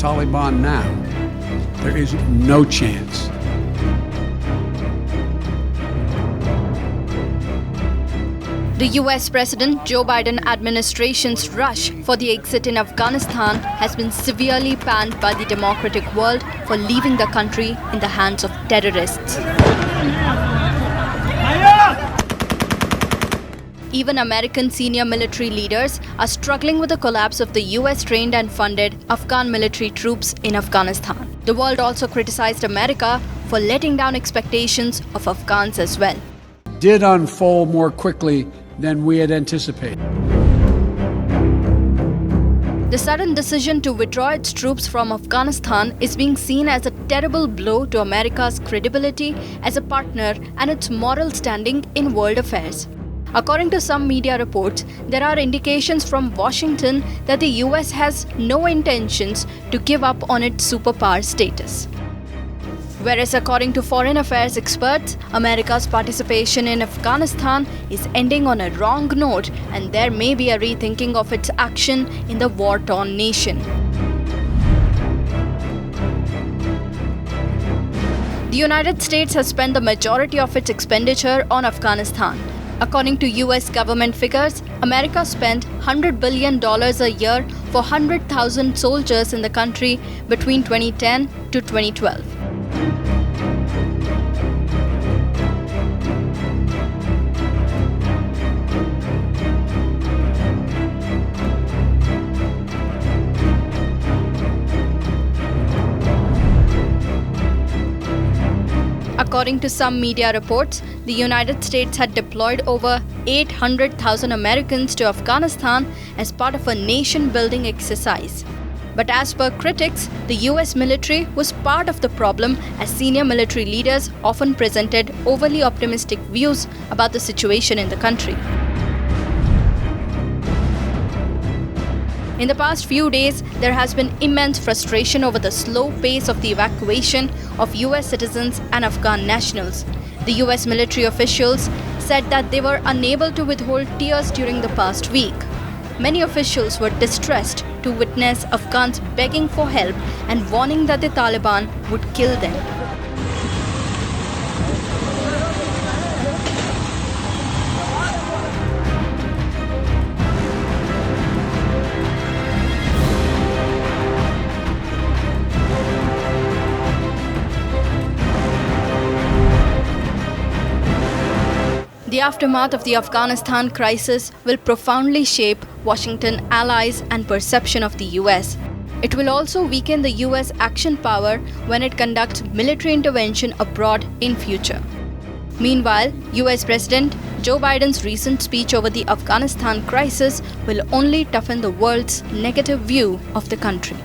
Taliban now, there is no chance. The US President Joe Biden administration's rush for the exit in Afghanistan has been severely panned by the democratic world for leaving the country in the hands of terrorists. Even American senior military leaders are struggling with the collapse of the US-trained and funded Afghan military troops in Afghanistan. The world also criticized America for letting down expectations of Afghans as well. Did unfold more quickly than we had anticipated. The sudden decision to withdraw its troops from Afghanistan is being seen as a terrible blow to America's credibility as a partner and its moral standing in world affairs. According to some media reports, there are indications from Washington that the US has no intentions to give up on its superpower status. Whereas according to foreign affairs experts, America's participation in Afghanistan is ending on a wrong note and there may be a rethinking of its action in the war-torn nation. The United States has spent the majority of its expenditure on Afghanistan. According to US government figures, America spent $100 billion a year for 100,000 soldiers in the country between 2010 to 2012. According to some media reports, the United States had deployed over 800,000 Americans to Afghanistan as part of a nation-building exercise. But as per critics, the US military was part of the problem as senior military leaders often presented overly optimistic views about the situation in the country. In the past few days, there has been immense frustration over the slow pace of the evacuation of US citizens and Afghan nationals. The US military officials said that they were unable to withhold tears during the past week. Many officials were distressed to witness Afghans begging for help and warning that the Taliban would kill them. The aftermath of the Afghanistan crisis will profoundly shape Washington allies and perception of the US. It will also weaken the US action power when it conducts military intervention abroad in future. Meanwhile, US President Joe Biden's recent speech over the Afghanistan crisis will only toughen the world's negative view of the country.